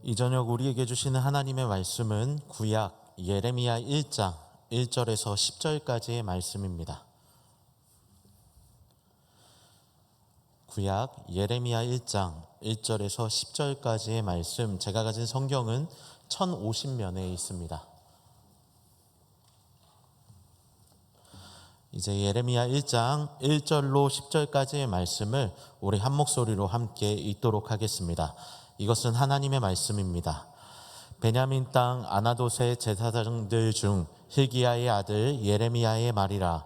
이 저녁 우리에게 주시는 하나님의 말씀은 구약 예레미야 1장 1절에서 10절까지의 말씀입니다. 구약 예레미야 1장 1절에서 10절까지의 말씀, 제가 가진 성경은 1050면에 있습니다. 이제 예레미야 1장 1절로 10절까지의 말씀을 우리 한 목소리로 함께 읽도록 하겠습니다. 이것은 하나님의 말씀입니다. 베냐민 땅 아나돗의 제사장들 중 hil기야의 아들 예레미야의 말이라.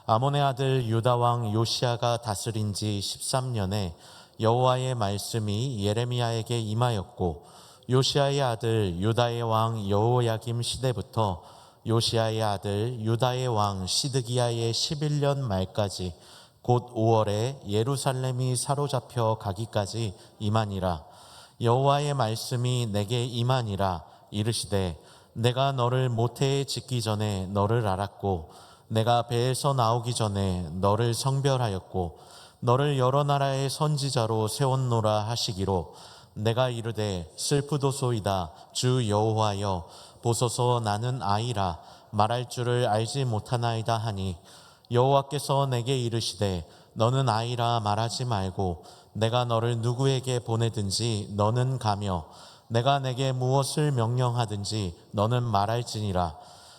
아몬의 아들 유다 왕 요시야가 다스린 지 13년에 여호와의 말씀이 예레미야에게 임하였고, 요시야의 아들 유다의 왕 여호야김 시대부터 요시야의 아들 유다의 왕 시드기야의 11년 말까지 곧 5월에 예루살렘이 사로잡혀 가기까지 임하니라. 여호와의 말씀이 내게 임하니라. 이르시되 내가 너를 모태에 짓기 전에 너를 알았고, 내가 배에서 나오기 전에 너를 성별하였고, 너를 여러 나라의 선지자로 세웠노라 하시기로, 내가 이르되 슬프도소이다 주 여호와여 보소서 나는 아이라 말할 줄을 알지 못하나이다 하니, 여호와께서 내게 이르시되 너는 아이라 말하지 말고 내가 너를 누구에게 보내든지 너는 가며 내가 내게 무엇을 명령하든지 너는 말할지니라.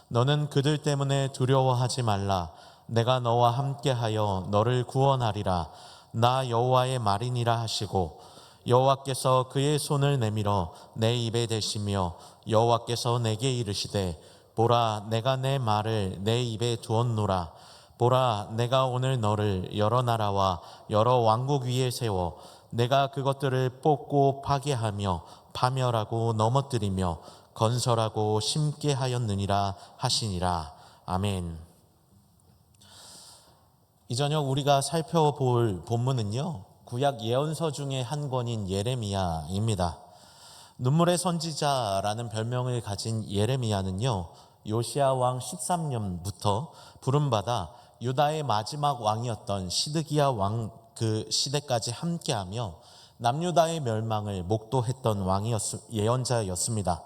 너는 그들 때문에 두려워하지 말라. 내가 너와 함께하여 너를 구원하리라. 나 여호와의 말이니라 하시고, 여호와께서 그의 손을 내밀어 내 입에 대시며 여호와께서 내게 이르시되 보라 내가 내 말을 내 입에 두었노라. 보라 내가 오늘 너를 여러 나라와 여러 왕국 위에 세워 내가 그것들을 뽑고 파괴하며 파멸하고 넘어뜨리며 건설하고 심게 하였느니라 하시니라. 아멘. 이 저녁 우리가 살펴볼 본문은요, 구약 예언서 중에 한 권인 예레미야입니다. 눈물의 선지자라는 별명을 가진 예레미야는요, 요시야 왕 13년부터 부름받아 유다의 마지막 왕이었던 시드기야 왕 그 시대까지 함께하며 남유다의 멸망을 목도했던 예언자였습니다.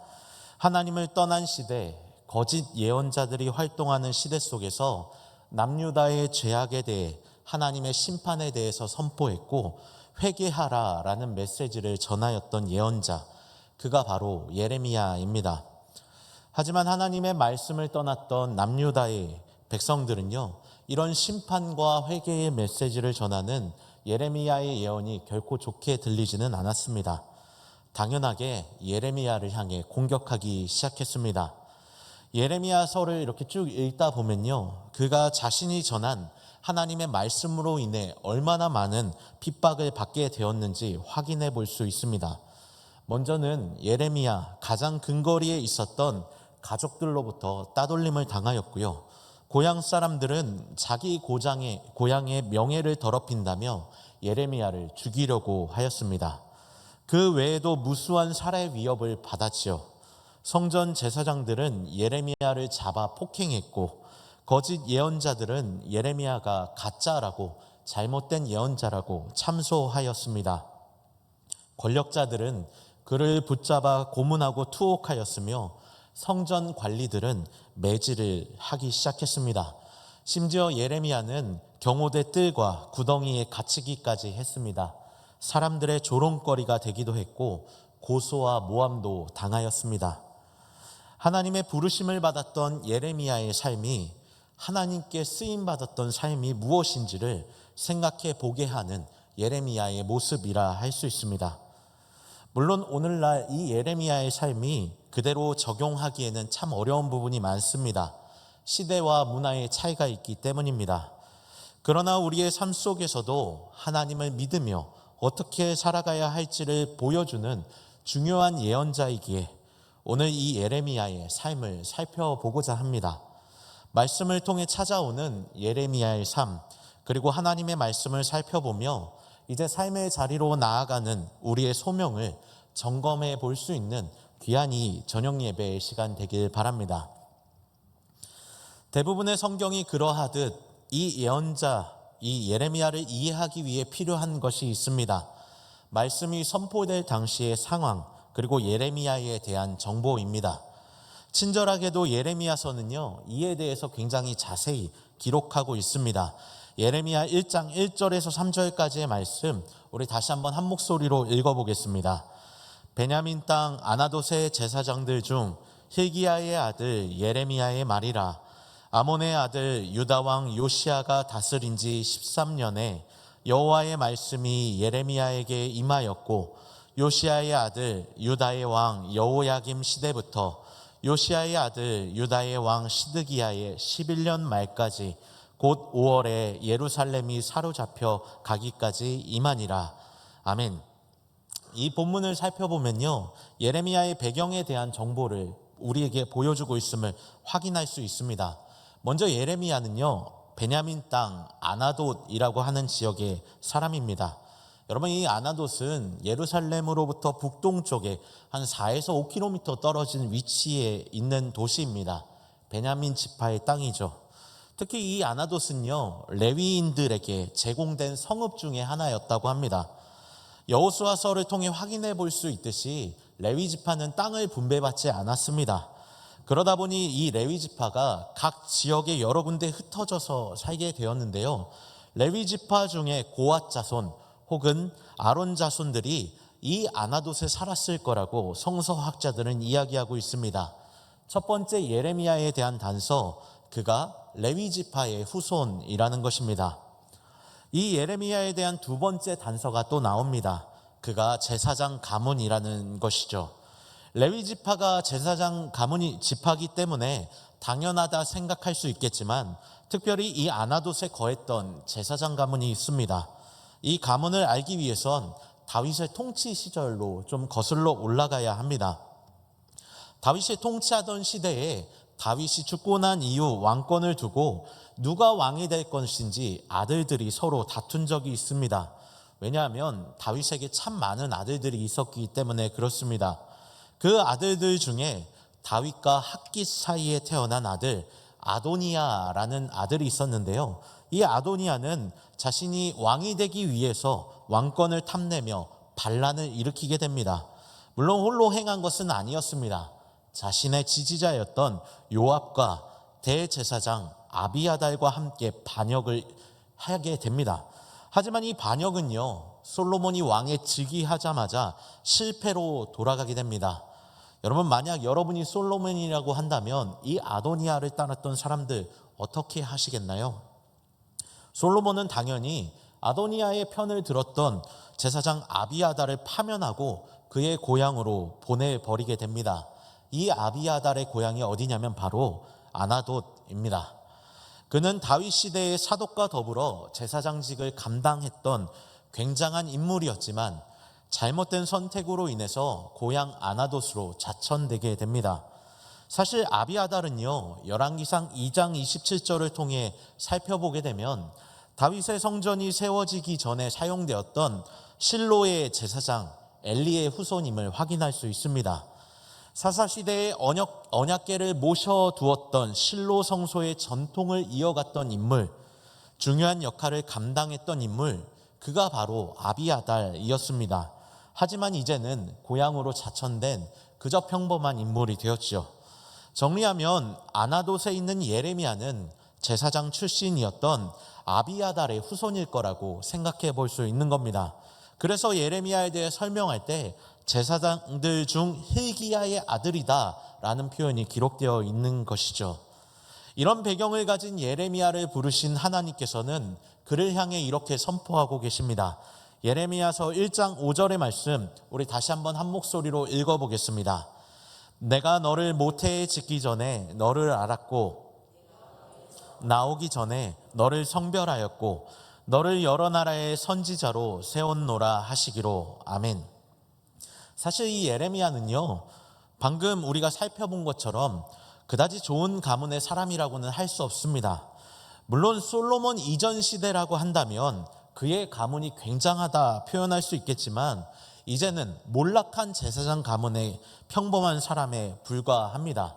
하나님을 떠난 시대, 거짓 예언자들이 활동하는 시대 속에서 남유다의 죄악에 대해, 하나님의 심판에 대해서 선포했고 회개하라라는 메시지를 전하였던 예언자, 그가 바로 예레미야입니다. 하지만 하나님의 말씀을 떠났던 남유다의 백성들은요, 이런 심판과 회개의 메시지를 전하는 예레미야의 예언이 결코 좋게 들리지는 않았습니다. 당연하게 예레미야를 향해 공격하기 시작했습니다. 예레미야서를 이렇게 쭉 읽다 보면요, 그가 자신이 전한 하나님의 말씀으로 인해 얼마나 많은 핍박을 받게 되었는지 확인해 볼 수 있습니다. 먼저는 예레미야 가장 근거리에 있었던 가족들로부터 따돌림을 당하였고요, 고향 사람들은 자기 고향의 명예를 더럽힌다며 예레미야를 죽이려고 하였습니다. 그 외에도 무수한 살해 위협을 받았지요. 성전 제사장들은 예레미야를 잡아 폭행했고, 거짓 예언자들은 예레미야가 가짜라고, 잘못된 예언자라고 참소하였습니다. 권력자들은 그를 붙잡아 고문하고 투옥하였으며, 성전 관리들은 매질을 하기 시작했습니다. 심지어 예레미야는 경호대 뜰과 구덩이에 갇히기까지 했습니다. 사람들의 조롱거리가 되기도 했고 고소와 모함도 당하였습니다. 하나님의 부르심을 받았던 예레미야의 삶이, 하나님께 쓰임받았던 삶이 무엇인지를 생각해 보게 하는 예레미야의 모습이라 할 수 있습니다. 물론 오늘날 이 예레미야의 삶이 그대로 적용하기에는 참 어려운 부분이 많습니다. 시대와 문화의 차이가 있기 때문입니다. 그러나 우리의 삶 속에서도 하나님을 믿으며 어떻게 살아가야 할지를 보여주는 중요한 예언자이기에 오늘 이 예레미야의 삶을 살펴보고자 합니다. 말씀을 통해 찾아오는 예레미야의 삶, 그리고 하나님의 말씀을 살펴보며 이제 삶의 자리로 나아가는 우리의 소명을 점검해 볼 수 있는 귀한 이 저녁 예배의 시간 되길 바랍니다. 대부분의 성경이 그러하듯 이 예언자, 이 예레미야를 이해하기 위해 필요한 것이 있습니다. 말씀이 선포될 당시의 상황, 그리고 예레미야에 대한 정보입니다. 친절하게도 예레미야서는요, 이에 대해서 굉장히 자세히 기록하고 있습니다. 예레미야 1장 1절에서 3절까지의 말씀, 우리 다시 한번 한 목소리로 읽어보겠습니다. 베냐민 땅 아나돗의 제사장들 중 hil기야의 아들 예레미야의 말이라. 아몬의 아들 유다 왕 요시야가 다스린 지 13년에 여호와의 말씀이 예레미야에게 임하였고, 요시야의 아들 유다의 왕 여호야김 시대부터 요시야의 아들 유다의 왕 시드기야의 11년 말까지 곧 5월에 예루살렘이 사로잡혀 가기까지 임하니라. 아멘. 이 본문을 살펴보면요, 예레미야의 배경에 대한 정보를 우리에게 보여주고 있음을 확인할 수 있습니다. 먼저 예레미야는요, 베냐민 땅 아나돗이라고 하는 지역의 사람입니다. 여러분, 이 아나돗은 예루살렘으로부터 북동쪽에 한 4에서 5km 떨어진 위치에 있는 도시입니다. 베냐민 지파의 땅이죠. 특히 이 아나돗은요, 레위인들에게 제공된 성읍 중에 하나였다고 합니다. 여호수아서를 통해 확인해 볼 수 있듯이 레위 지파는 땅을 분배받지 않았습니다. 그러다 보니 이 레위 지파가 각 지역에 여러 군데 흩어져서 살게 되었는데요, 레위 지파 중에 고앗 자손 혹은 아론 자손들이 이 아나돗에 살았을 거라고 성서학자들은 이야기하고 있습니다. 첫 번째 예레미야에 대한 단서, 그가 레위 지파의 후손이라는 것입니다. 이 예레미야에 대한 두 번째 단서가 또 나옵니다. 그가 제사장 가문이라는 것이죠. 레위 지파가 제사장 가문이 지파기 때문에 당연하다 생각할 수 있겠지만, 특별히 이 아나돗에 거했던 제사장 가문이 있습니다. 이 가문을 알기 위해선 다윗의 통치 시절로 좀 거슬러 올라가야 합니다. 다윗이 통치하던 시대에 다윗이 죽고 난 이후 왕권을 두고 누가 왕이 될 것인지 아들들이 서로 다툰 적이 있습니다. 왜냐하면 다윗에게 참 많은 아들들이 있었기 때문에 그렇습니다. 그 아들들 중에 다윗과 핫깃 사이에 태어난 아들 아도니아라는 아들이 있었는데요, 이 아도니아는 자신이 왕이 되기 위해서 왕권을 탐내며 반란을 일으키게 됩니다. 물론 홀로 행한 것은 아니었습니다. 자신의 지지자였던 요압과 대제사장 아비아달과 함께 반역을 하게 됩니다. 하지만 이 반역은요, 솔로몬이 왕에 즉위하자마자 실패로 돌아가게 됩니다. 여러분, 만약 여러분이 솔로몬이라고 한다면 이 아도니아를 따랐던 사람들 어떻게 하시겠나요? 솔로몬은 당연히 아도니아의 편을 들었던 제사장 아비아달을 파면하고 그의 고향으로 보내버리게 됩니다. 이 아비아달의 고향이 어디냐면 바로 아나돗입니다. 그는 다윗 시대의 사독과 더불어 제사장직을 감당했던 굉장한 인물이었지만 잘못된 선택으로 인해서 고향 아나돗으로 자천되게 됩니다. 사실 아비아달은요, 열왕기상 2장 27절을 통해 살펴보게 되면 다윗의 성전이 세워지기 전에 사용되었던 실로의 제사장 엘리의 후손임을 확인할 수 있습니다. 사사시대에 언약궤를 모셔두었던 실로 성소의 전통을 이어갔던 인물, 중요한 역할을 감당했던 인물, 그가 바로 아비아달이었습니다. 하지만 이제는 고향으로 자천된 그저 평범한 인물이 되었죠. 정리하면 아나돗에 있는 예레미야는 제사장 출신이었던 아비아달의 후손일 거라고 생각해 볼 수 있는 겁니다. 그래서 예레미야에 대해 설명할 때 제사장들 중 hil기야의 아들이다 라는 표현이 기록되어 있는 것이죠. 이런 배경을 가진 예레미야를 부르신 하나님께서는 그를 향해 이렇게 선포하고 계십니다. 예레미야서 1장 5절의 말씀, 우리 다시 한번 한 목소리로 읽어보겠습니다. 내가 너를 모태에 짓기 전에 너를 알았고, 나오기 전에 너를 성별하였고, 너를 여러 나라의 선지자로 세웠노라 하시기로. 아멘. 사실 이 예레미야는요, 방금 우리가 살펴본 것처럼 그다지 좋은 가문의 사람이라고는 할 수 없습니다. 물론 솔로몬 이전 시대라고 한다면 그의 가문이 굉장하다 표현할 수 있겠지만, 이제는 몰락한 제사장 가문의 평범한 사람에 불과합니다.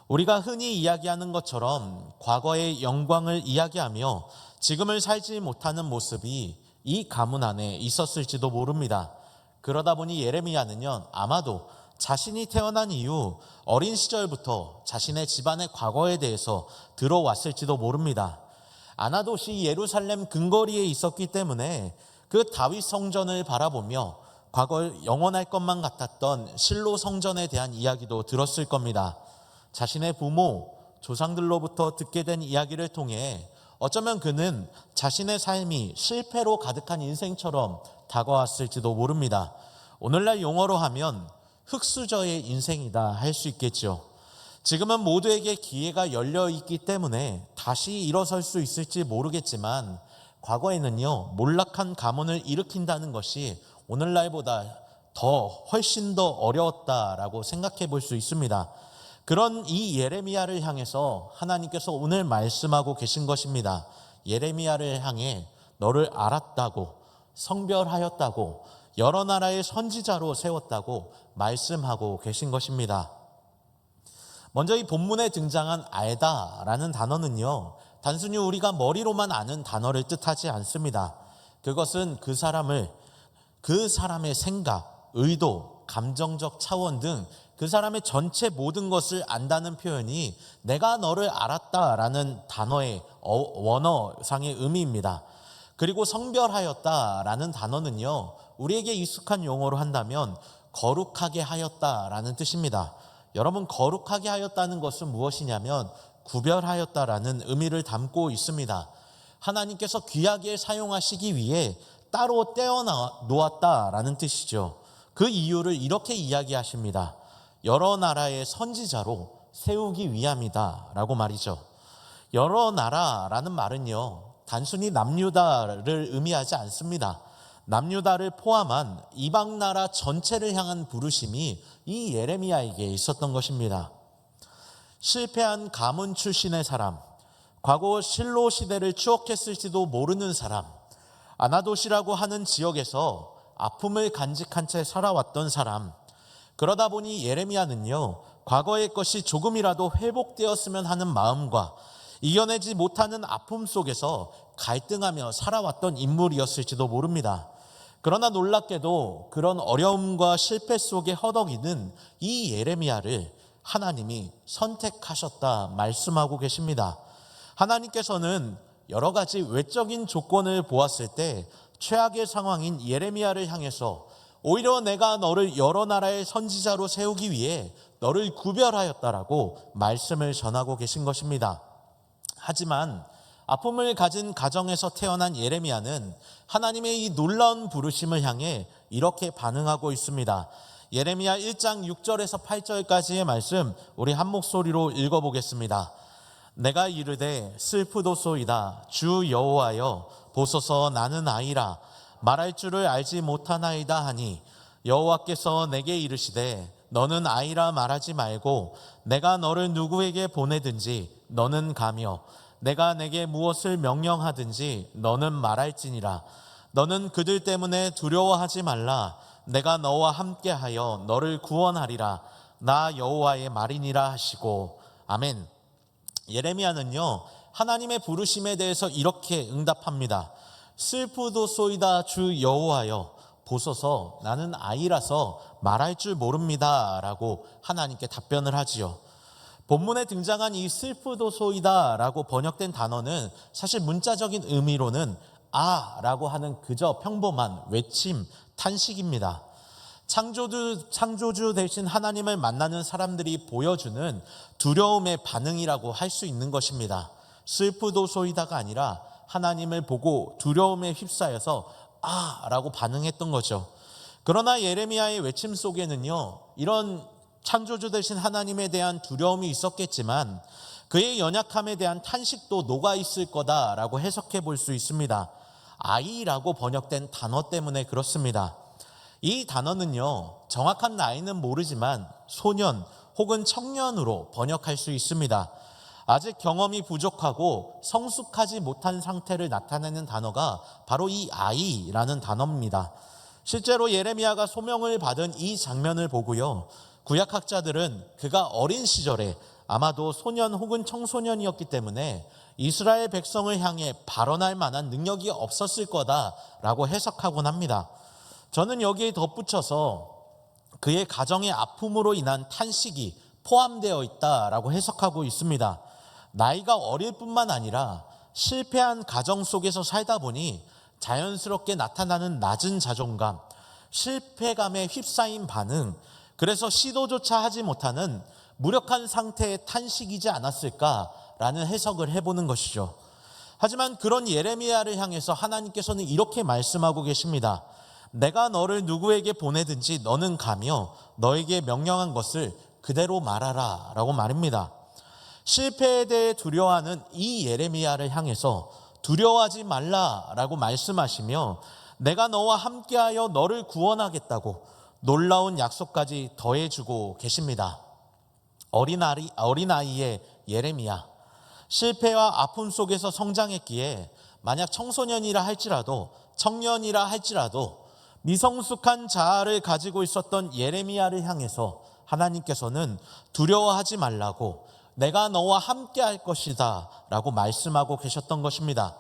우리가 흔히 이야기하는 것처럼 과거의 영광을 이야기하며 지금을 살지 못하는 모습이 이 가문 안에 있었을지도 모릅니다. 그러다 보니 예레미야는요, 아마도 자신이 태어난 이후 어린 시절부터 자신의 집안의 과거에 대해서 들어왔을지도 모릅니다. 아나돗이 예루살렘 근거리에 있었기 때문에 그 다윗 성전을 바라보며 과거 영원할 것만 같았던 실로 성전에 대한 이야기도 들었을 겁니다. 자신의 부모, 조상들로부터 듣게 된 이야기를 통해 어쩌면 그는 자신의 삶이 실패로 가득한 인생처럼 다가왔을지도 모릅니다. 오늘날 용어로 하면 흙수저의 인생이다 할 수 있겠죠. 지금은 모두에게 기회가 열려 있기 때문에 다시 일어설 수 있을지 모르겠지만 과거에는요, 몰락한 가문을 일으킨다는 것이 오늘날보다 훨씬 더 어려웠다라고 생각해 볼 수 있습니다. 그런 이 예레미야를 향해서 하나님께서 오늘 말씀하고 계신 것입니다. 예레미야를 향해 너를 알았다고, 성별하였다고, 여러 나라의 선지자로 세웠다고 말씀하고 계신 것입니다. 먼저 이 본문에 등장한 알다라는 단어는요, 단순히 우리가 머리로만 아는 단어를 뜻하지 않습니다. 그것은 그 사람의 생각, 의도, 감정적 차원 등 그 사람의 전체 모든 것을 안다는 표현이 내가 너를 알았다라는 단어의 원어상의 의미입니다. 그리고 성별하였다라는 단어는요, 우리에게 익숙한 용어로 한다면 거룩하게 하였다라는 뜻입니다. 여러분, 거룩하게 하였다는 것은 무엇이냐면 구별하였다라는 의미를 담고 있습니다. 하나님께서 귀하게 사용하시기 위해 따로 떼어 놓았다라는 뜻이죠. 그 이유를 이렇게 이야기하십니다. 여러 나라의 선지자로 세우기 위함이다 라고 말이죠. 여러 나라라는 말은요, 단순히 남유다를 의미하지 않습니다. 남유다를 포함한 이방 나라 전체를 향한 부르심이 이 예레미야에게 있었던 것입니다. 실패한 가문 출신의 사람, 과거 실로 시대를 추억했을지도 모르는 사람, 아나돗이라고 하는 지역에서 아픔을 간직한 채 살아왔던 사람, 그러다 보니 예레미야는요, 과거의 것이 조금이라도 회복되었으면 하는 마음과 이겨내지 못하는 아픔 속에서 갈등하며 살아왔던 인물이었을지도 모릅니다. 그러나 놀랍게도 그런 어려움과 실패 속에 허덕이는 이 예레미야를 하나님이 선택하셨다 말씀하고 계십니다. 하나님께서는 여러 가지 외적인 조건을 보았을 때 최악의 상황인 예레미야를 향해서 오히려 내가 너를 여러 나라의 선지자로 세우기 위해 너를 구별하였다라고 말씀을 전하고 계신 것입니다. 하지만 아픔을 가진 가정에서 태어난 예레미야는 하나님의 이 놀라운 부르심을 향해 이렇게 반응하고 있습니다. 예레미야 1장 6절에서 8절까지의 말씀 우리 한 목소리로 읽어보겠습니다. 내가 이르되 슬프도소이다 주 여호와여 보소서 나는 아이라 말할 줄을 알지 못하나이다 하니 여호와께서 내게 이르시되 너는 아이라 말하지 말고 내가 너를 누구에게 보내든지 너는 가며 내가 내게 무엇을 명령하든지 너는 말할지니라. 너는 그들 때문에 두려워하지 말라. 내가 너와 함께하여 너를 구원하리라. 나 여호와의 말이니라 하시고. 아멘. 예레미야는요, 하나님의 부르심에 대해서 이렇게 응답합니다. 슬프도소이다 주 여호와여 보소서 나는 아이라서 말할 줄 모릅니다 라고 하나님께 답변을 하지요. 본문에 등장한 이 슬프도소이다 라고 번역된 단어는 사실 문자적인 의미로는 라고 하는 그저 평범한 외침, 탄식입니다. 창조주 되신 하나님을 만나는 사람들이 보여주는 두려움의 반응이라고 할 수 있는 것입니다. 슬프도소이다가 아니라 하나님을 보고 두려움에 휩싸여서 라고 반응했던 거죠. 그러나 예레미야의 외침 속에는요, 이런 창조주 되신 하나님에 대한 두려움이 있었겠지만 그의 연약함에 대한 탄식도 녹아있을 거다라고 해석해 볼 수 있습니다. 아이라고 번역된 단어 때문에 그렇습니다. 이 단어는요, 정확한 나이는 모르지만 소년 혹은 청년으로 번역할 수 있습니다. 아직 경험이 부족하고 성숙하지 못한 상태를 나타내는 단어가 바로 이 아이라는 단어입니다. 실제로 예레미야가 소명을 받은 이 장면을 보고요, 구약학자들은 그가 어린 시절에 아마도 소년 혹은 청소년이었기 때문에 이스라엘 백성을 향해 발언할 만한 능력이 없었을 거다라고 해석하곤 합니다. 저는 여기에 덧붙여서 그의 가정의 아픔으로 인한 탄식이 포함되어 있다라고 해석하고 있습니다. 나이가 어릴 뿐만 아니라 실패한 가정 속에서 살다 보니 자연스럽게 나타나는 낮은 자존감, 실패감에 휩싸인 반응, 그래서 시도조차 하지 못하는 무력한 상태의 탄식이지 않았을까라는 해석을 해보는 것이죠. 하지만 그런 예레미야를 향해서 하나님께서는 이렇게 말씀하고 계십니다. 내가 너를 누구에게 보내든지 너는 가며 너에게 명령한 것을 그대로 말하라 라고 말합니다. 실패에 대해 두려워하는 이 예레미야를 향해서 두려워하지 말라라고 말씀하시며 내가 너와 함께하여 너를 구원하겠다고 놀라운 약속까지 더해주고 계십니다. 어린아이의 예레미야, 실패와 아픔 속에서 성장했기에 만약 청소년이라 할지라도 청년이라 할지라도 미성숙한 자아를 가지고 있었던 예레미야를 향해서 하나님께서는 두려워하지 말라고 내가 너와 함께 할 것이다 라고 말씀하고 계셨던 것입니다.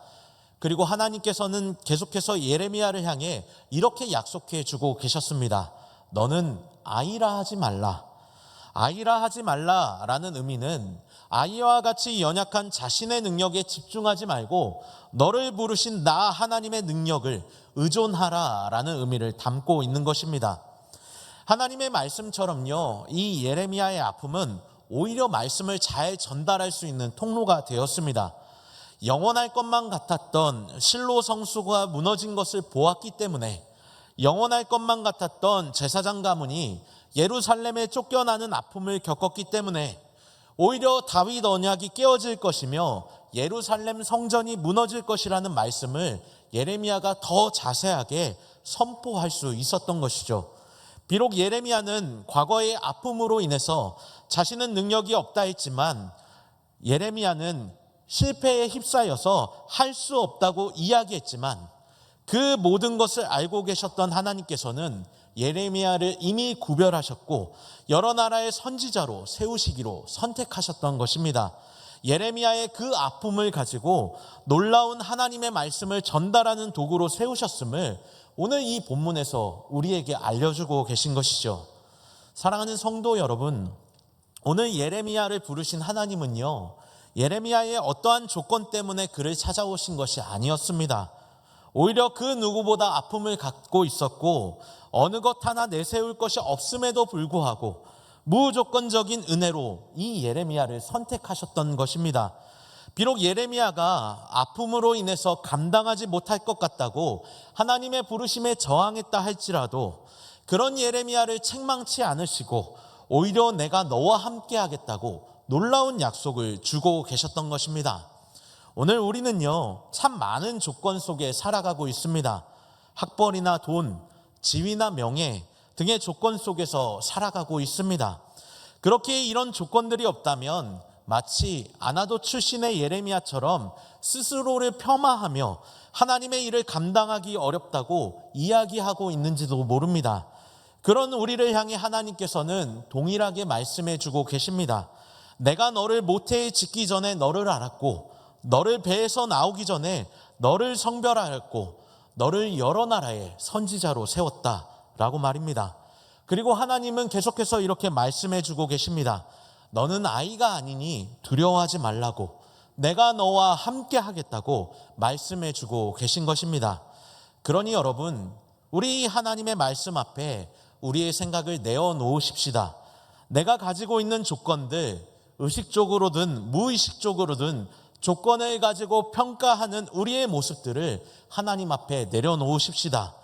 그리고 하나님께서는 계속해서 예레미야를 향해 이렇게 약속해 주고 계셨습니다. 너는 아이라 하지 말라. 아이라 하지 말라라는 의미는 아이와 같이 연약한 자신의 능력에 집중하지 말고 너를 부르신 나 하나님의 능력을 의존하라라는 의미를 담고 있는 것입니다. 하나님의 말씀처럼요, 이 예레미야의 아픔은 오히려 말씀을 잘 전달할 수 있는 통로가 되었습니다. 영원할 것만 같았던 실로 성수가 무너진 것을 보았기 때문에 영원할 것만 같았던 제사장 가문이 예루살렘에 쫓겨나는 아픔을 겪었기 때문에 오히려 다윗 언약이 깨어질 것이며 예루살렘 성전이 무너질 것이라는 말씀을 예레미야가 더 자세하게 선포할 수 있었던 것이죠. 비록 예레미야는 과거의 아픔으로 인해서 자신은 능력이 없다 했지만 예레미야는 실패에 휩싸여서 할 수 없다고 이야기했지만 그 모든 것을 알고 계셨던 하나님께서는 예레미야를 이미 구별하셨고 여러 나라의 선지자로 세우시기로 선택하셨던 것입니다. 예레미야의 그 아픔을 가지고 놀라운 하나님의 말씀을 전달하는 도구로 세우셨음을 오늘 이 본문에서 우리에게 알려주고 계신 것이죠. 사랑하는 성도 여러분, 오늘 예레미야를 부르신 하나님은요, 예레미야의 어떠한 조건 때문에 그를 찾아오신 것이 아니었습니다. 오히려 그 누구보다 아픔을 갖고 있었고 어느 것 하나 내세울 것이 없음에도 불구하고 무조건적인 은혜로 이 예레미야를 선택하셨던 것입니다. 비록 예레미야가 아픔으로 인해서 감당하지 못할 것 같다고 하나님의 부르심에 저항했다 할지라도 그런 예레미야를 책망치 않으시고 오히려 내가 너와 함께 하겠다고 놀라운 약속을 주고 계셨던 것입니다. 오늘 우리는요, 참 많은 조건 속에 살아가고 있습니다. 학벌이나 돈, 지위나 명예 등의 조건 속에서 살아가고 있습니다. 그렇게 이런 조건들이 없다면 마치 아나도 출신의 예레미야처럼 스스로를 폄하하며 하나님의 일을 감당하기 어렵다고 이야기하고 있는지도 모릅니다. 그런 우리를 향해 하나님께서는 동일하게 말씀해 주고 계십니다. 내가 너를 모태에 짓기 전에 너를 알았고 너를 배에서 나오기 전에 너를 성별하였고 너를 여러 나라의 선지자로 세웠다라고 말입니다. 그리고 하나님은 계속해서 이렇게 말씀해 주고 계십니다. 너는 아이가 아니니 두려워하지 말라고 내가 너와 함께 하겠다고 말씀해 주고 계신 것입니다. 그러니 여러분, 우리 하나님의 말씀 앞에 우리의 생각을 내어놓으십시다. 내가 가지고 있는 조건들, 의식적으로든 무의식적으로든 조건을 가지고 평가하는 우리의 모습들을 하나님 앞에 내려놓으십시다.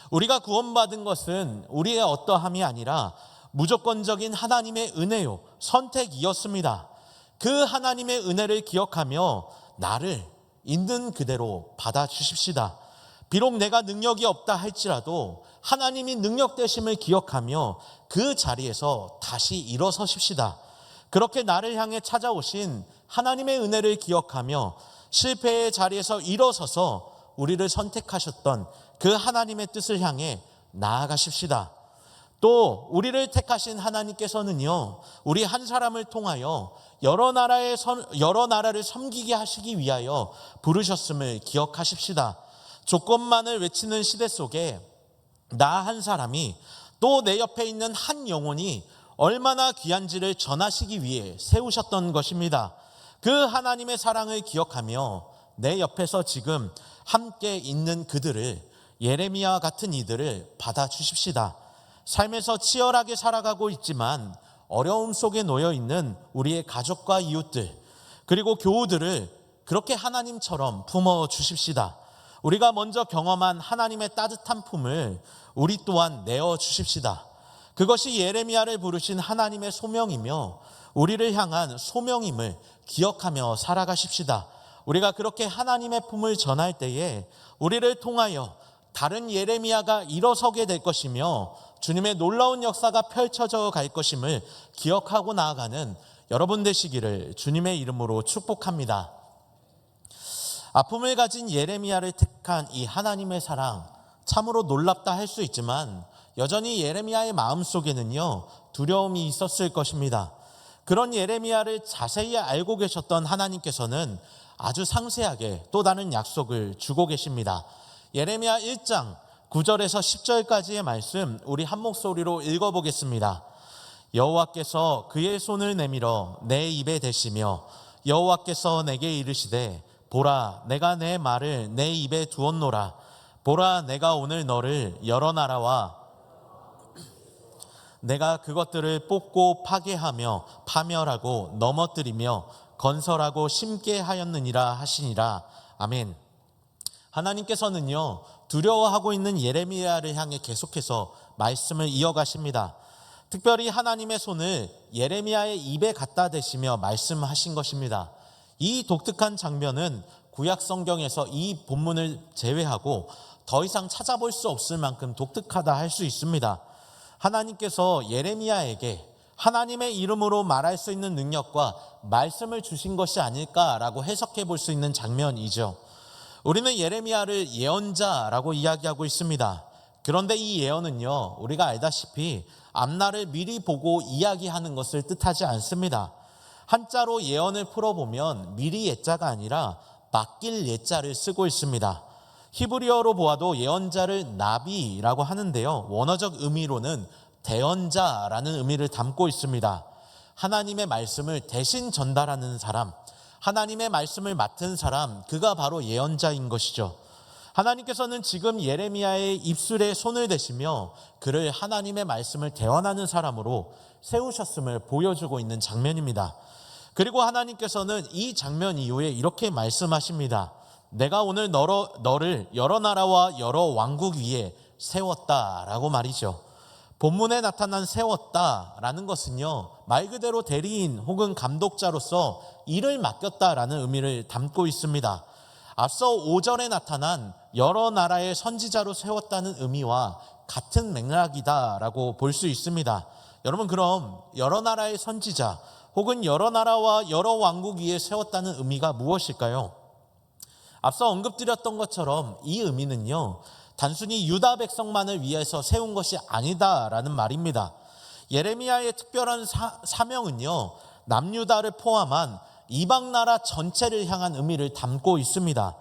우리가 구원받은 것은 우리의 어떠함이 아니라 무조건적인 하나님의 은혜요, 선택이었습니다. 그 하나님의 은혜를 기억하며 나를 있는 그대로 받아주십시다. 비록 내가 능력이 없다 할지라도 하나님이 능력 되심을 기억하며 그 자리에서 다시 일어서십시다. 그렇게 나를 향해 찾아오신 하나님의 은혜를 기억하며 실패의 자리에서 일어서서 우리를 선택하셨던 그 하나님의 뜻을 향해 나아가십시다. 또 우리를 택하신 하나님께서는요, 우리 한 사람을 통하여 여러 나라를 섬기게 하시기 위하여 부르셨음을 기억하십시다. 조건만을 외치는 시대 속에 나 한 사람이 또 내 옆에 있는 한 영혼이 얼마나 귀한지를 전하시기 위해 세우셨던 것입니다. 그 하나님의 사랑을 기억하며 내 옆에서 지금 함께 있는 그들을, 예레미야와 같은 이들을 받아주십시다. 삶에서 치열하게 살아가고 있지만 어려움 속에 놓여 있는 우리의 가족과 이웃들, 그리고 교우들을 그렇게 하나님처럼 품어 주십시다. 우리가 먼저 경험한 하나님의 따뜻한 품을 우리 또한 내어 주십시다. 그것이 예레미야를 부르신 하나님의 소명이며 우리를 향한 소명임을 기억하며 살아가십시다. 우리가 그렇게 하나님의 품을 전할 때에 우리를 통하여 다른 예레미야가 일어서게 될 것이며 주님의 놀라운 역사가 펼쳐져 갈 것임을 기억하고 나아가는 여러분 되시기를 주님의 이름으로 축복합니다. 아픔을 가진 예레미야를 택한 이 하나님의 사랑, 참으로 놀랍다 할 수 있지만 여전히 예레미야의 마음속에는요, 두려움이 있었을 것입니다. 그런 예레미야를 자세히 알고 계셨던 하나님께서는 아주 상세하게 또 다른 약속을 주고 계십니다. 예레미야 1장 9절에서 10절까지의 말씀 우리 한 목소리로 읽어보겠습니다. 여호와께서 그의 손을 내밀어 내 입에 대시며 여호와께서 내게 이르시되 보라, 내가 내 말을 내 입에 두었노라. 보라, 내가 오늘 너를 여러 나라와 내가 그것들을 뽑고 파괴하며 파멸하고 넘어뜨리며 건설하고 심게 하였느니라 하시니라. 아멘. 하나님께서는요, 두려워하고 있는 예레미야를 향해 계속해서 말씀을 이어가십니다. 특별히 하나님의 손을 예레미야의 입에 갖다 대시며 말씀하신 것입니다. 이 독특한 장면은 구약 성경에서 이 본문을 제외하고 더 이상 찾아볼 수 없을 만큼 독특하다 할 수 있습니다. 하나님께서 예레미야에게 하나님의 이름으로 말할 수 있는 능력과 말씀을 주신 것이 아닐까라고 해석해 볼 수 있는 장면이죠. 우리는 예레미야를 예언자라고 이야기하고 있습니다. 그런데 이 예언은요, 우리가 알다시피 앞날을 미리 보고 이야기하는 것을 뜻하지 않습니다. 한자로 예언을 풀어보면 미리 예자가 아니라 맡길 예자를 쓰고 있습니다. 히브리어로 보아도 예언자를 나비라고 하는데요, 원어적 의미로는 대언자라는 의미를 담고 있습니다. 하나님의 말씀을 대신 전달하는 사람, 하나님의 말씀을 맡은 사람, 그가 바로 예언자인 것이죠. 하나님께서는 지금 예레미야의 입술에 손을 대시며 그를 하나님의 말씀을 대언하는 사람으로 세우셨음을 보여주고 있는 장면입니다. 그리고 하나님께서는 이 장면 이후에 이렇게 말씀하십니다. 내가 오늘 너를 여러 나라와 여러 왕국 위에 세웠다라고 말이죠. 본문에 나타난 세웠다라는 것은요, 말 그대로 대리인 혹은 감독자로서 일을 맡겼다라는 의미를 담고 있습니다. 앞서 5절에 나타난 여러 나라의 선지자로 세웠다는 의미와 같은 맥락이다라고 볼 수 있습니다. 여러분, 그럼 여러 나라의 선지자 혹은 여러 나라와 여러 왕국 위에 세웠다는 의미가 무엇일까요? 앞서 언급드렸던 것처럼 이 의미는요, 단순히 유다 백성만을 위해서 세운 것이 아니다라는 말입니다. 예레미야의 특별한 사명은요, 남유다를 포함한 이방 나라 전체를 향한 의미를 담고 있습니다.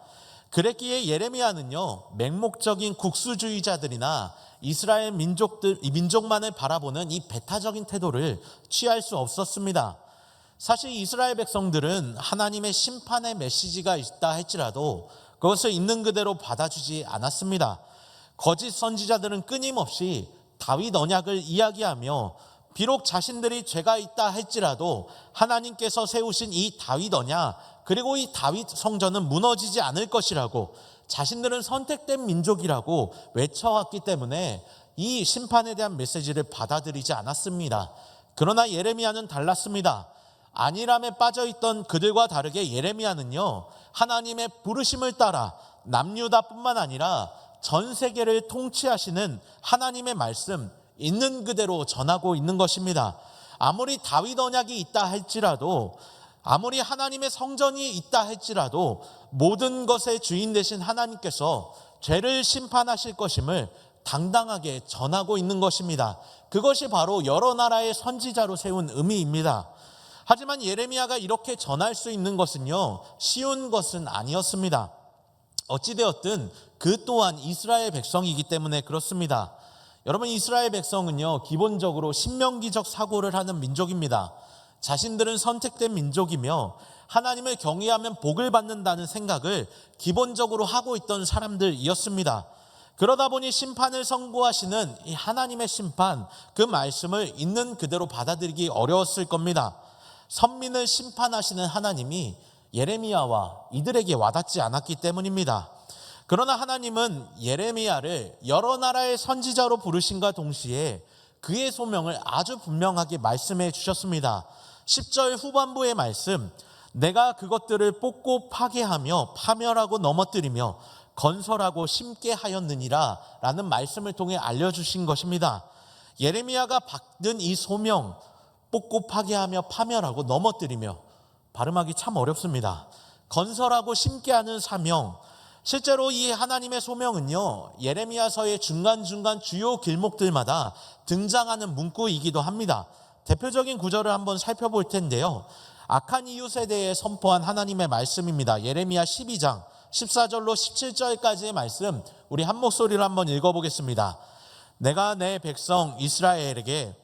그랬기에 예레미야는요, 맹목적인 국수주의자들이나 이스라엘 민족만을 바라보는 이 배타적인 태도를 취할 수 없었습니다. 사실 이스라엘 백성들은 하나님의 심판의 메시지가 있다 할지라도 그것을 있는 그대로 받아주지 않았습니다. 거짓 선지자들은 끊임없이 다윗 언약을 이야기하며 비록 자신들이 죄가 있다 할지라도 하나님께서 세우신 이 다윗 언약, 그리고 이 다윗 성전은 무너지지 않을 것이라고, 자신들은 선택된 민족이라고 외쳐왔기 때문에 이 심판에 대한 메시지를 받아들이지 않았습니다. 그러나 예레미야는 달랐습니다. 안일함에 빠져있던 그들과 다르게 예레미야는요, 하나님의 부르심을 따라 남유다뿐만 아니라 전 세계를 통치하시는 하나님의 말씀 있는 그대로 전하고 있는 것입니다. 아무리 다윗 언약이 있다 할지라도, 아무리 하나님의 성전이 있다 할지라도 모든 것의 주인 되신 하나님께서 죄를 심판하실 것임을 당당하게 전하고 있는 것입니다. 그것이 바로 여러 나라의 선지자로 세운 의미입니다. 하지만 예레미야가 이렇게 전할 수 있는 것은요, 쉬운 것은 아니었습니다. 어찌되었든 그 또한 이스라엘 백성이기 때문에 그렇습니다. 여러분, 이스라엘 백성은요, 기본적으로 신명기적 사고를 하는 민족입니다. 자신들은 선택된 민족이며 하나님을 경외하면 복을 받는다는 생각을 기본적으로 하고 있던 사람들이었습니다. 그러다 보니 심판을 선고하시는 이 하나님의 심판, 그 말씀을 있는 그대로 받아들이기 어려웠을 겁니다. 선민을 심판하시는 하나님이 예레미야와 이들에게 와닿지 않았기 때문입니다. 그러나 하나님은 예레미야를 여러 나라의 선지자로 부르심과 동시에 그의 소명을 아주 분명하게 말씀해 주셨습니다. 10절 후반부의 말씀, 내가 그것들을 뽑고 파괴하며 파멸하고 넘어뜨리며 건설하고 심게 하였느니라 라는 말씀을 통해 알려주신 것입니다. 예레미야가 받은 이 소명, 뽑고 파괴하며 파멸하고 넘어뜨리며, 발음하기 참 어렵습니다. 건설하고 심게 하는 사명, 실제로 이 하나님의 소명은요, 예레미야서의 중간중간 주요 길목들마다 등장하는 문구이기도 합니다. 대표적인 구절을 한번 살펴볼 텐데요, 악한 이웃에 대해 선포한 하나님의 말씀입니다. 예레미야 12장 14절로 17절까지의 말씀, 우리 한 목소리로 한번 읽어보겠습니다. 내가 내 백성 이스라엘에게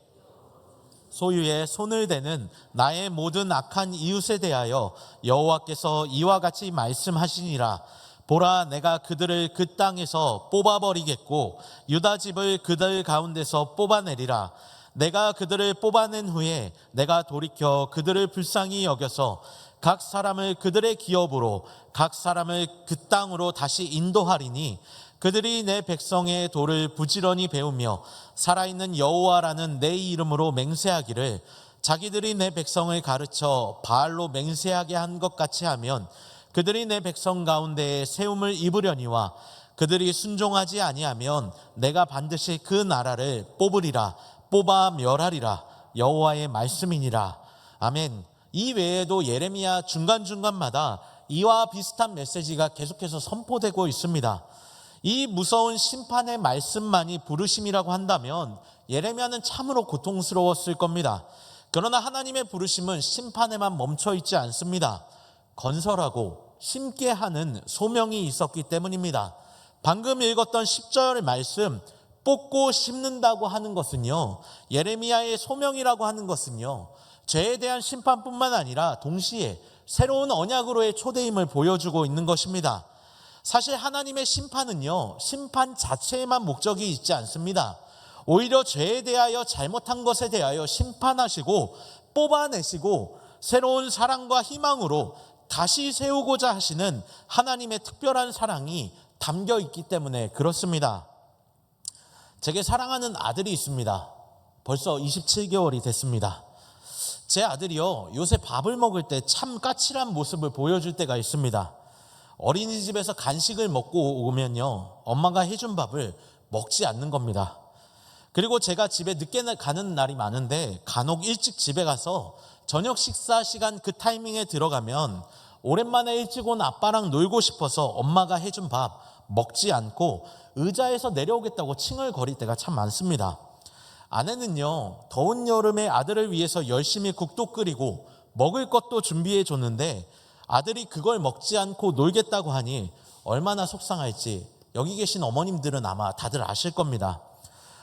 소유에 손을 대는 나의 모든 악한 이웃에 대하여 여호와께서 이와 같이 말씀하시니라. 보라, 내가 그들을 그 땅에서 뽑아버리겠고 유다 집을 그들 가운데서 뽑아내리라. 내가 그들을 뽑아낸 후에 내가 돌이켜 그들을 불쌍히 여겨서 각 사람을 그들의 기업으로 각 사람을 그 땅으로 다시 인도하리니 그들이 내 백성의 도를 부지런히 배우며 살아있는 여호와라는 내 이름으로 맹세하기를, 자기들이 내 백성을 가르쳐 바알로 맹세하게 한 것 같이 하면 그들이 내 백성 가운데에 세움을 입으려니와 그들이 순종하지 아니하면 내가 반드시 그 나라를 뽑으리라, 뽑아 멸하리라. 여호와의 말씀이니라. 아멘. 이 외에도 예레미야 중간중간마다 이와 비슷한 메시지가 계속해서 선포되고 있습니다. 이 무서운 심판의 말씀만이 부르심이라고 한다면 예레미야는 참으로 고통스러웠을 겁니다. 그러나 하나님의 부르심은 심판에만 멈춰 있지 않습니다. 건설하고 심게 하는 소명이 있었기 때문입니다. 방금 읽었던 10절 말씀, 뽑고 심는다고 하는 것은요, 예레미야의 소명이라고 하는 것은요, 죄에 대한 심판뿐만 아니라 동시에 새로운 언약으로의 초대임을 보여주고 있는 것입니다. 사실 하나님의 심판은요, 심판 자체에만 목적이 있지 않습니다. 오히려 죄에 대하여, 잘못한 것에 대하여 심판하시고 뽑아내시고 새로운 사랑과 희망으로 다시 세우고자 하시는 하나님의 특별한 사랑이 담겨 있기 때문에 그렇습니다. 제게 사랑하는 아들이 있습니다. 벌써 27개월이 됐습니다. 제 아들이요, 요새 밥을 먹을 때 참 까칠한 모습을 보여줄 때가 있습니다. 어린이집에서 간식을 먹고 오면요, 엄마가 해준 밥을 먹지 않는 겁니다. 그리고 제가 집에 늦게 가는 날이 많은데 간혹 일찍 집에 가서 저녁 식사 시간 그 타이밍에 들어가면 오랜만에 일찍 온 아빠랑 놀고 싶어서 엄마가 해준 밥 먹지 않고 의자에서 내려오겠다고 칭얼거릴 때가 참 많습니다. 아내는요, 더운 여름에 아들을 위해서 열심히 국도 끓이고 먹을 것도 준비해 줬는데 아들이 그걸 먹지 않고 놀겠다고 하니 얼마나 속상할지 여기 계신 어머님들은 아마 다들 아실 겁니다.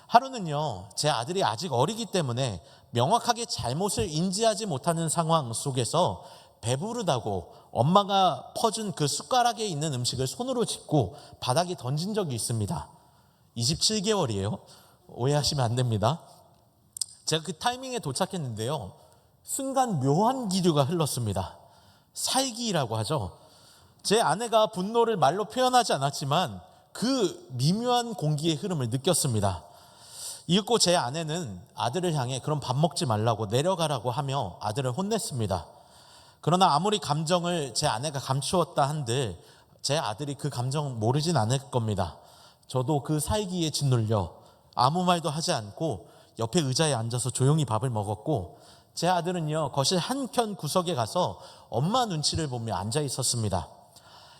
하루는요, 제 아들이 아직 어리기 때문에 명확하게 잘못을 인지하지 못하는 상황 속에서 배부르다고 엄마가 퍼준 그 숟가락에 있는 음식을 손으로 짚고 바닥에 던진 적이 있습니다. 27개월이에요. 오해하시면 안 됩니다. 제가 그 타이밍에 도착했는데요, 순간 묘한 기류가 흘렀습니다. 살기라고 하죠. 제 아내가 분노를 말로 표현하지 않았지만 그 미묘한 공기의 흐름을 느꼈습니다. 이윽고 제 아내는 아들을 향해 그럼 밥 먹지 말라고 내려가라고 하며 아들을 혼냈습니다. 그러나 아무리 감정을 제 아내가 감추었다 한들 제 아들이 그 감정 모르진 않을 겁니다. 저도 그 살기에 짓눌려 아무 말도 하지 않고 옆에 의자에 앉아서 조용히 밥을 먹었고, 제 아들은요, 거실 한켠 구석에 가서 엄마 눈치를 보며 앉아 있었습니다.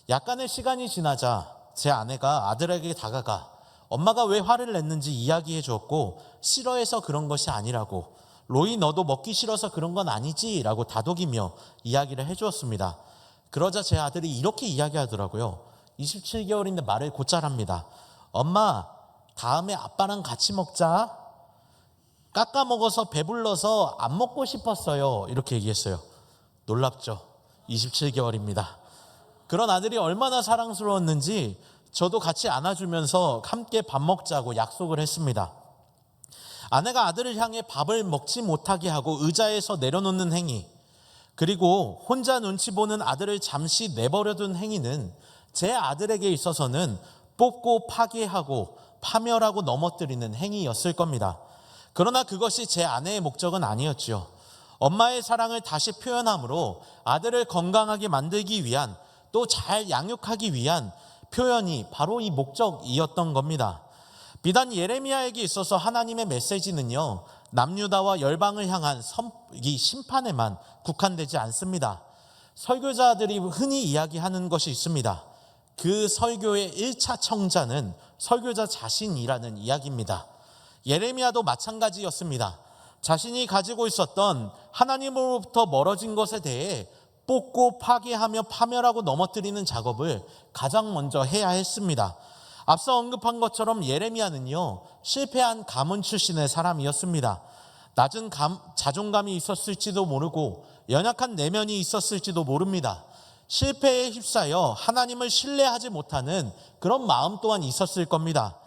약간의 시간이 지나자 제 아내가 아들에게 다가가 엄마가 왜 화를 냈는지 이야기해 주었고, 싫어해서 그런 것이 아니라고, 로이 너도 먹기 싫어서 그런 건 아니지 라고 다독이며 이야기를 해 주었습니다. 그러자 제 아들이 이렇게 이야기하더라고요. 27개월인데 말을 곧잘 합니다. 엄마, 다음에 아빠랑 같이 먹자. 깎아 먹어서 배불러서 안 먹고 싶었어요. 이렇게 얘기했어요. 놀랍죠? 27개월입니다. 그런 아들이 얼마나 사랑스러웠는지 저도 같이 안아주면서 함께 밥 먹자고 약속을 했습니다. 아내가 아들을 향해 밥을 먹지 못하게 하고 의자에서 내려놓는 행위, 그리고 혼자 눈치 보는 아들을 잠시 내버려둔 행위는 제 아들에게 있어서는 뽑고 파괴하고 파멸하고 넘어뜨리는 행위였을 겁니다. 그러나 그것이 제 아내의 목적은 아니었죠. 엄마의 사랑을 다시 표현함으로 아들을 건강하게 만들기 위한, 또 잘 양육하기 위한 표현이 바로 이 목적이었던 겁니다. 비단 예레미야에게 있어서 하나님의 메시지는요, 남유다와 열방을 향한 이 심판에만 국한되지 않습니다. 설교자들이 흔히 이야기하는 것이 있습니다. 그 설교의 1차 청자는 설교자 자신이라는 이야기입니다. 예레미야도 마찬가지였습니다. 자신이 가지고 있었던 하나님으로부터 멀어진 것에 대해 뽑고 파괴하며 파멸하고 넘어뜨리는 작업을 가장 먼저 해야 했습니다. 앞서 언급한 것처럼 예레미야는요, 실패한 가문 출신의 사람이었습니다. 낮은 자존감이 있었을지도 모르고 연약한 내면이 있었을지도 모릅니다. 실패에 휩싸여 하나님을 신뢰하지 못하는 그런 마음 또한 있었을 겁니다.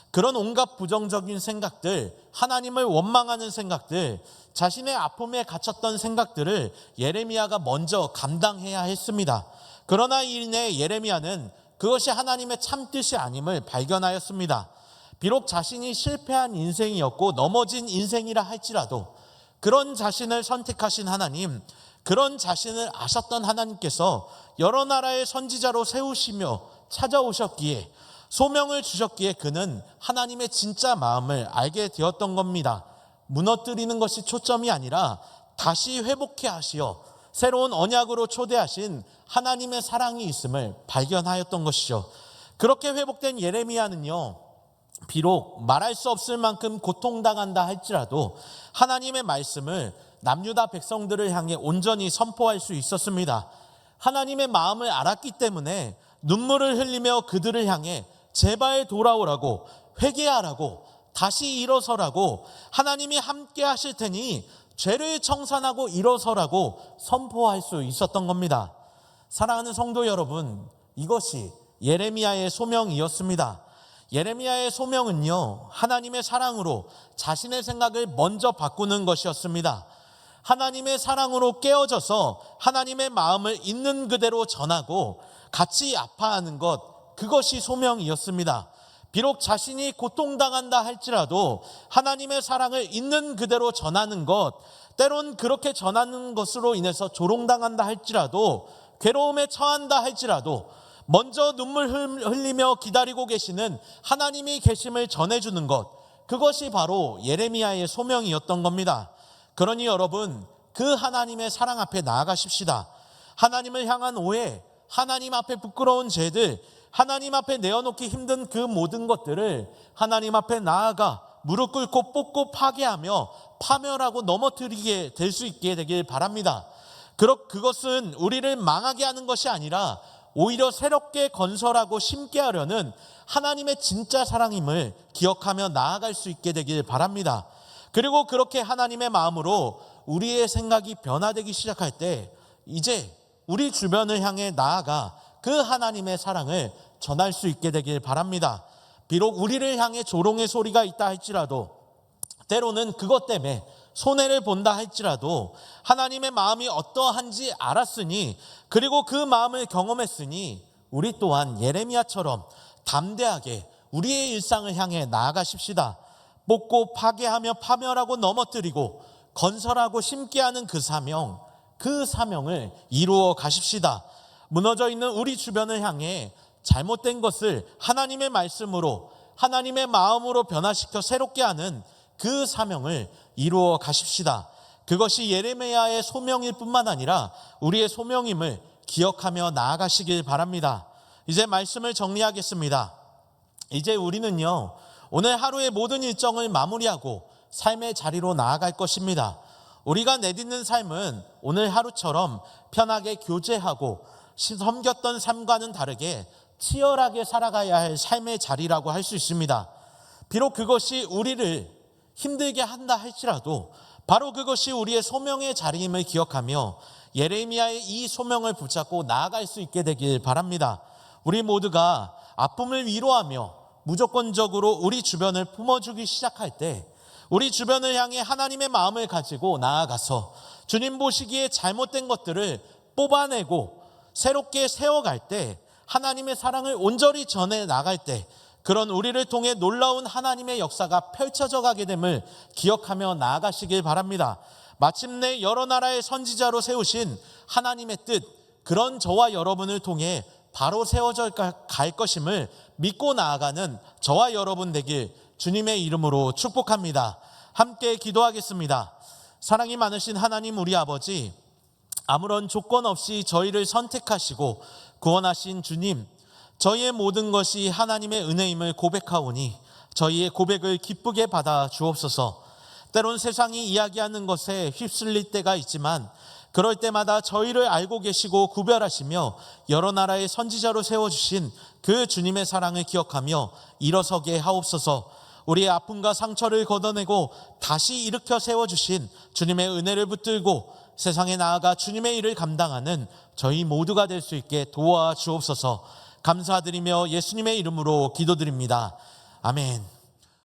그런 온갖 부정적인 생각들, 하나님을 원망하는 생각들, 자신의 아픔에 갇혔던 생각들을 예레미야가 먼저 감당해야 했습니다. 그러나 이내 예레미야는 그것이 하나님의 참뜻이 아님을 발견하였습니다. 비록 자신이 실패한 인생이었고 넘어진 인생이라 할지라도 그런 자신을 선택하신 하나님, 그런 자신을 아셨던 하나님께서 여러 나라의 선지자로 세우시며 찾아오셨기에, 소명을 주셨기에 그는 하나님의 진짜 마음을 알게 되었던 겁니다. 무너뜨리는 것이 초점이 아니라 다시 회복해 하시어 새로운 언약으로 초대하신 하나님의 사랑이 있음을 발견하였던 것이죠. 그렇게 회복된 예레미야는요, 비록 말할 수 없을 만큼 고통당한다 할지라도 하나님의 말씀을 남유다 백성들을 향해 온전히 선포할 수 있었습니다. 하나님의 마음을 알았기 때문에 눈물을 흘리며 그들을 향해 제발 돌아오라고, 회개하라고, 다시 일어서라고, 하나님이 함께 하실 테니 죄를 청산하고 일어서라고 선포할 수 있었던 겁니다. 사랑하는 성도 여러분, 이것이 예레미야의 소명이었습니다. 예레미야의 소명은요, 하나님의 사랑으로 자신의 생각을 먼저 바꾸는 것이었습니다. 하나님의 사랑으로 깨어져서 하나님의 마음을 있는 그대로 전하고 같이 아파하는 것, 그것이 소명이었습니다. 비록 자신이 고통당한다 할지라도 하나님의 사랑을 있는 그대로 전하는 것, 때론 그렇게 전하는 것으로 인해서 조롱당한다 할지라도, 괴로움에 처한다 할지라도 먼저 눈물 흘리며 기다리고 계시는 하나님이 계심을 전해주는 것, 그것이 바로 예레미야의 소명이었던 겁니다. 그러니 여러분, 그 하나님의 사랑 앞에 나아가십시다. 하나님을 향한 오해, 하나님 앞에 부끄러운 죄들, 하나님 앞에 내어놓기 힘든 그 모든 것들을 하나님 앞에 나아가 무릎 꿇고 뽑고 파괴하며 파멸하고 넘어뜨리게 될 수 있게 되길 바랍니다. 그것은 우리를 망하게 하는 것이 아니라 오히려 새롭게 건설하고 심게 하려는 하나님의 진짜 사랑임을 기억하며 나아갈 수 있게 되길 바랍니다. 그리고 그렇게 하나님의 마음으로 우리의 생각이 변화되기 시작할 때 이제 우리 주변을 향해 나아가 그 하나님의 사랑을 전할 수 있게 되길 바랍니다. 비록 우리를 향해 조롱의 소리가 있다 할지라도, 때로는 그것 때문에 손해를 본다 할지라도 하나님의 마음이 어떠한지 알았으니, 그리고 그 마음을 경험했으니 우리 또한 예레미야처럼 담대하게 우리의 일상을 향해 나아가십시다. 뽑고 파괴하며 파멸하고 넘어뜨리고 건설하고 심게 하는 그 사명을 이루어 가십시다. 무너져 있는 우리 주변을 향해 잘못된 것을 하나님의 말씀으로, 하나님의 마음으로 변화시켜 새롭게 하는 그 사명을 이루어 가십시다. 그것이 예레미야의 소명일 뿐만 아니라 우리의 소명임을 기억하며 나아가시길 바랍니다. 이제 말씀을 정리하겠습니다. 이제 우리는요, 오늘 하루의 모든 일정을 마무리하고 삶의 자리로 나아갈 것입니다. 우리가 내딛는 삶은 오늘 하루처럼 편하게 교제하고 섬겼던 삶과는 다르게 치열하게 살아가야 할 삶의 자리라고 할 수 있습니다. 비록 그것이 우리를 힘들게 한다 할지라도 바로 그것이 우리의 소명의 자리임을 기억하며 예레미야의 이 소명을 붙잡고 나아갈 수 있게 되길 바랍니다. 우리 모두가 아픔을 위로하며 무조건적으로 우리 주변을 품어주기 시작할 때 우리 주변을 향해 하나님의 마음을 가지고 나아가서 주님 보시기에 잘못된 것들을 뽑아내고 새롭게 세워갈 때, 하나님의 사랑을 온전히 전해 나갈 때 그런 우리를 통해 놀라운 하나님의 역사가 펼쳐져 가게 됨을 기억하며 나아가시길 바랍니다. 마침내 여러 나라의 선지자로 세우신 하나님의 뜻, 그런 저와 여러분을 통해 바로 세워져 갈 것임을 믿고 나아가는 저와 여러분 되길 주님의 이름으로 축복합니다. 함께 기도하겠습니다. 사랑이 많으신 하나님 우리 아버지, 아무런 조건 없이 저희를 선택하시고 구원하신 주님, 저희의 모든 것이 하나님의 은혜임을 고백하오니 저희의 고백을 기쁘게 받아 주옵소서. 때론 세상이 이야기하는 것에 휩쓸릴 때가 있지만 그럴 때마다 저희를 알고 계시고 구별하시며 여러 나라의 선지자로 세워주신 그 주님의 사랑을 기억하며 일어서게 하옵소서. 우리의 아픔과 상처를 걷어내고 다시 일으켜 세워주신 주님의 은혜를 붙들고 세상에 나아가 주님의 일을 감당하는 저희 모두가 될 수 있게 도와주옵소서. 감사드리며 예수님의 이름으로 기도드립니다. 아멘.